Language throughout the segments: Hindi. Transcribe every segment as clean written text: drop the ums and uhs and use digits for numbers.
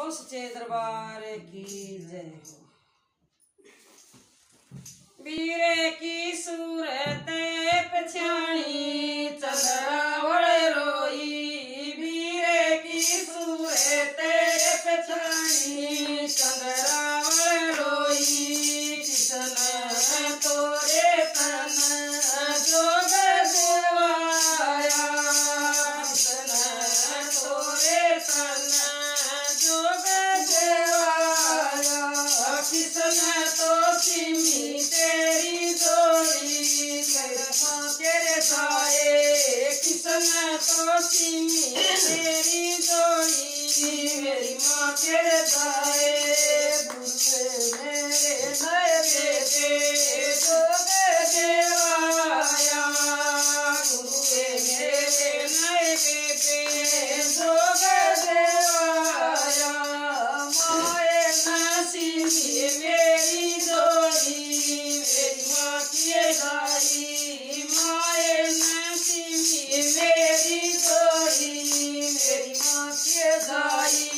बोल सच्चे दरबार की जय हो। वीरे की सूरत पछाणी चंद्रावल रोई, वीरे की सूरत पछाणी चंद्रावल रोई। किसन तोरे तन जोग देवाया, किसन तोरे तन जोग देवाया। किसन तो सिमी तेरी जोड़ी तेरे साए, किसन तो सिमी तेरी जोड़ी मेरी माँ तेरे साए। गुरुए मेरे नए बेटे जोग देवाया, गुरुए मेरे नए बेटे जोग देवाया। माए नसीबी मेरी जोड़ी मेरी माँ की गाई, माए नसीबी मेरी जोड़ी मेरी माँ की गाई।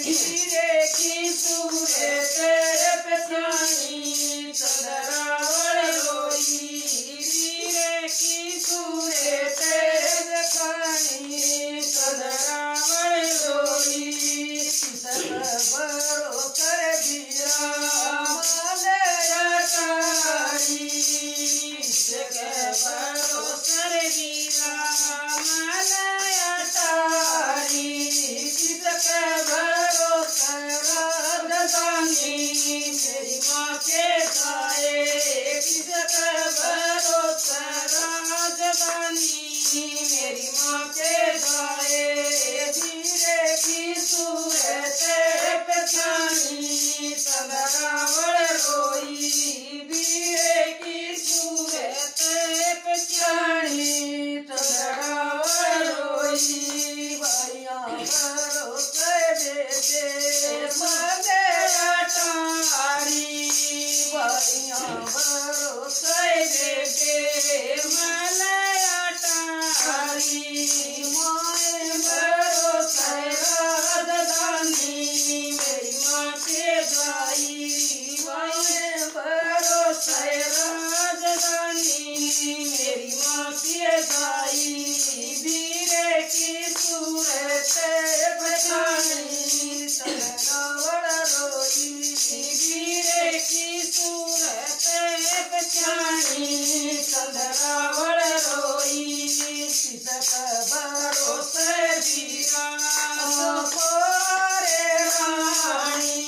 हीरे की सूरे तेरे पछानी चंद्रावल रोई, हीरे की सूरे तेरे पछानी चंद्रावल रोई। किसन बरो कर बीरा माले अटारी, किसके बरो कर बीरा माले अटारी। किसके बरो कर राजधानी मेरी माँ के गाए, किसके बरो कर राजधानी मेरी माँ के गाए। हीरे की सूरत पछानी चंद्रावल रोई, वीरे की सूरत पछानी चंद्रावल रोई। भैया भरोसे दे मले अटारी, भैया भरोसे दे मले अटारी। माए भरोसे राजधानी मेरी माँ के गाई, माए भरोसे राजधानी मेरी माँ के गाई। वीरे की सूरत पछानी चंद्रावल रोई, वीरे की सूरत पछानी चंद्रावल रोई। किसक भरोसे बीरा कोरे रानी,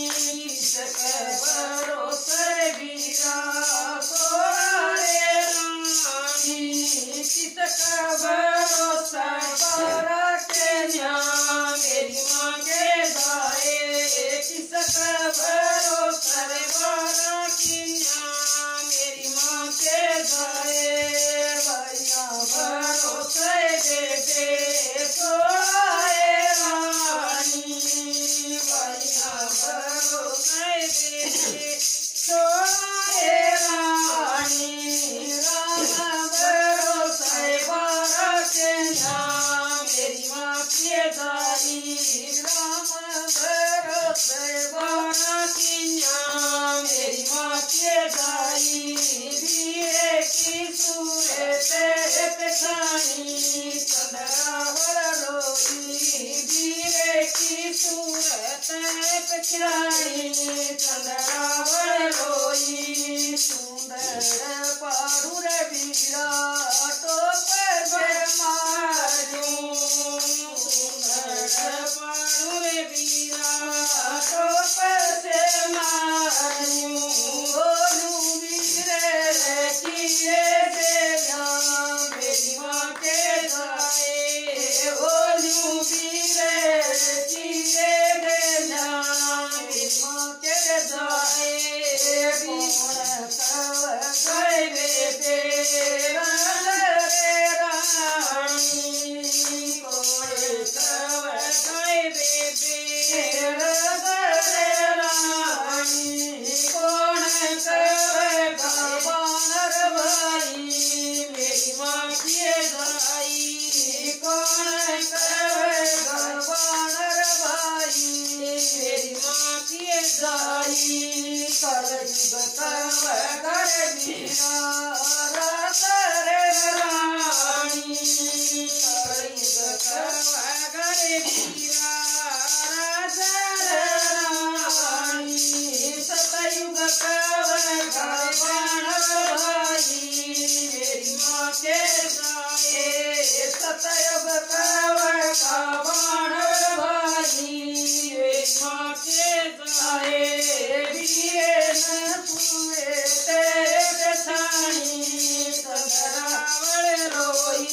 किसक भरोसे बीरा कोरे रानी। किसक भरोसे बारा के न्याय मेरी माँ के गाए, किसक भरोसे बारा की न्याय मेरी माँ के गाए। भैया भरोसे दे सोए रानी, भैया भरोसे दे सोए रानी। राम भरोसे बारा के नाम मेरी माँ की गाई, राम भरोसे बारा की नाम मेरी माँ की गाई। वीरे की सूरत पछानी चंद्रावल रोई, वीरे की सूरत पछानी चंद्रावल रोई। सुंदर पारू रे बीरा टोप पे मारूं, सुंदर पारू रे बीरा टोप से मारूं। बोलूं वीरे किए देना मेरी माँ के गाए, बोलूं वीरे किए देना मेरी माँ के गाए। रस रे रानी कलयुग कवा करे पीरा रस रे रानी सतयुग कवा करे बाण भाई मेरी माँ के गाए सतयुग कवा बाण भाई मेरी माँ के गाए वीरे न सुए तेरे छानी सदरावल रोई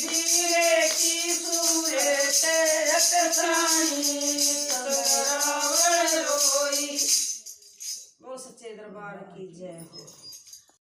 वीरे की सुए तेरे छानी सदरावल रोई। वो सच्चे दरबार की जय हो।